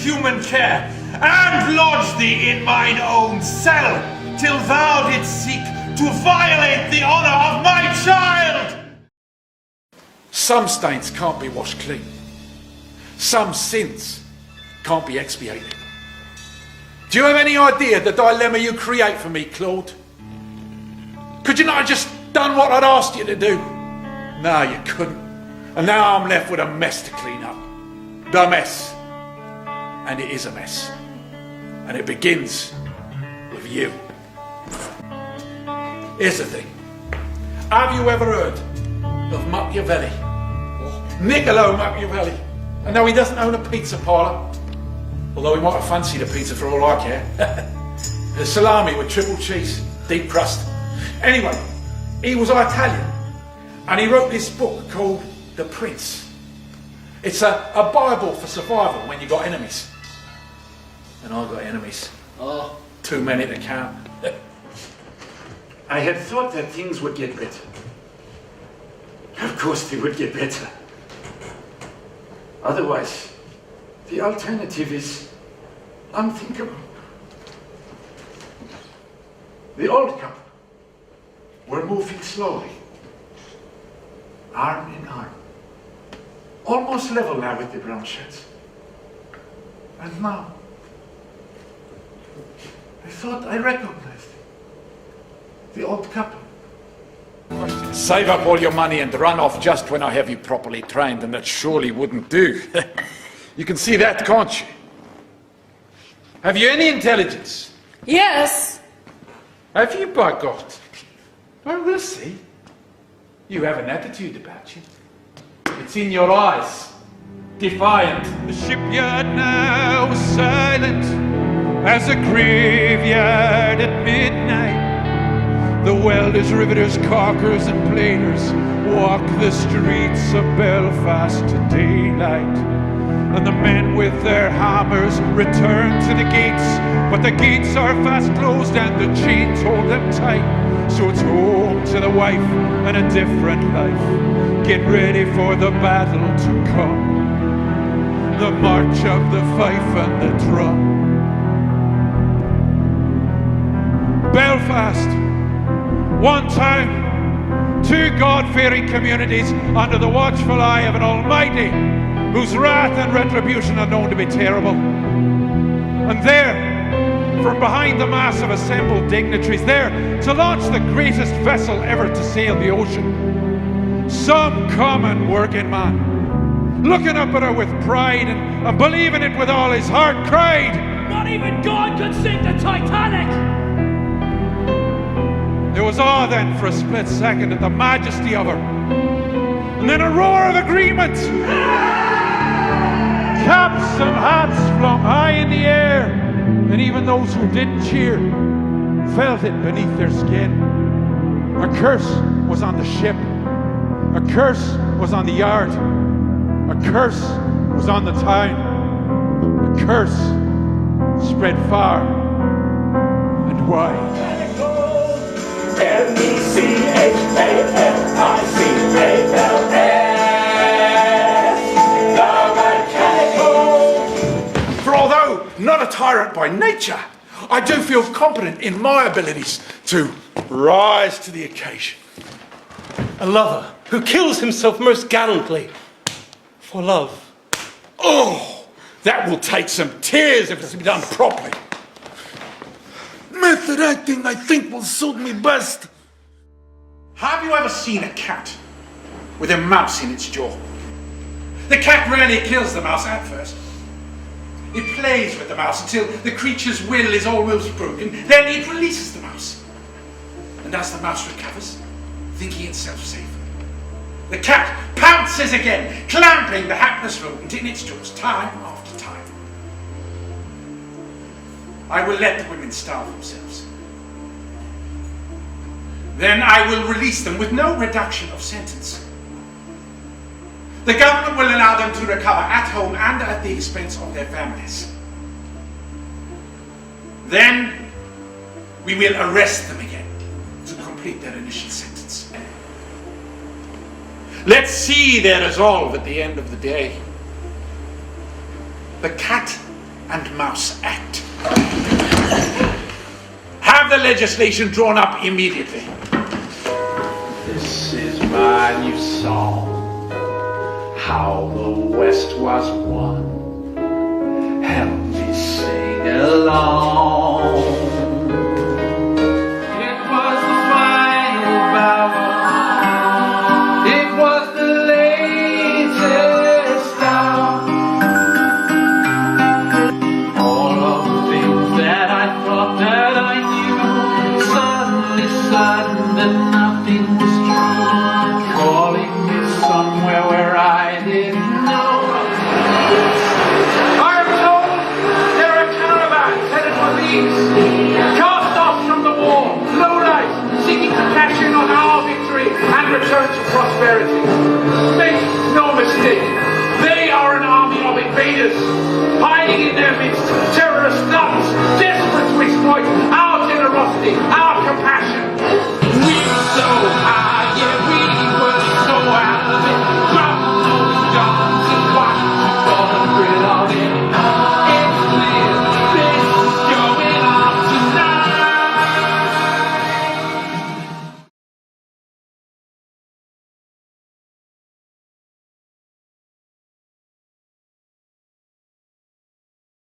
human care, and lodge thee in mine own cell, till thou didst seek to violate the honor of my child! Some stains can't be washed clean. Some sins can't be expiated. Do you have any idea the dilemma you create for me, Claude? Could you not have just done what I'd asked you to do? No, you couldn't. And now I'm left with a mess to clean up. The mess. And it is a mess. And it begins with you. Here's the thing. Have you ever heard of Machiavelli? Niccolo Machiavelli. And no, he doesn't own a pizza parlour. Although he might have fancied a pizza for all I care. The salami with triple cheese, deep crust. Anyway, he was Italian. And he wrote this book called The Prince. It's a Bible for survival when you got enemies. And I got enemies. Oh, too many to count. I had thought that things would get better. Of course they would get better. Otherwise, the alternative is unthinkable. The old couple were moving slowly, arm in arm, almost level now with the brown shirts. And now, I thought I recognized the old couple. Save up all your money and run off just when I have you properly trained, and that surely wouldn't do. You can see that, can't you? Have you any intelligence? Yes. Have you, by God? Well, we'll see. You have an attitude about you. It's in your eyes. Defiant. The shipyard now is silent as a graveyard at midnight. The welders, riveters, caulkers and planers walk the streets of Belfast to daylight. And the men with their hammers return to the gates, but the gates are fast closed and the chains hold them tight. So it's home to the wife and a different life. Get ready for the battle to come, the march of the fife and the drum. Belfast, one time, two God-fearing communities under the watchful eye of an Almighty whose wrath and retribution are known to be terrible. And there, from behind the mass of assembled dignitaries, there to launch the greatest vessel ever to sail the ocean, some common working man, looking up at her with pride and believing it with all his heart, cried, "Not even God could sink the Titanic!" There was awe then for a split second at the majesty of her. And then a roar of agreement. Caps and hats flung high in the air. And even those who didn't cheer felt it beneath their skin. A curse was on the ship. A curse was on the yard. A curse was on the town. A curse spread far and wide. For although not a tyrant by nature, I do feel confident in my abilities to rise to the occasion. A lover who kills himself most gallantly for love. Oh, that will take some tears if it's to be done properly. Method acting, I think, will suit me best. Have you ever seen a cat with a mouse in its jaw? The cat rarely kills the mouse at first. It plays with the mouse until the creature's will is almost broken. Then it releases the mouse. And as the mouse recovers, thinking itself safe, the cat pounces again, clamping the hapless rodent in its jaws time after time. I will let the women starve themselves. Then I will release them with no reduction of sentence. The government will allow them to recover at home and at the expense of their families. Then we will arrest them again to complete their initial sentence. Let's see their resolve at the end of the day. The cat and Mouse Act. Have the legislation drawn up immediately. This is my new song, how the West was won. Help me sing along. It was the final battle. It was the latest hour. All of the things that I thought that I knew, suddenly sudden that nothing was true, calling me somewhere where I didn't know. I am told there are caravans headed for the east, cast off from the war, low life, seeking to cash in on our victory and return to prosperity. Make no mistake, they are an army of invaders, hiding in their midst terrorist nuts, desperate to exploit our generosity,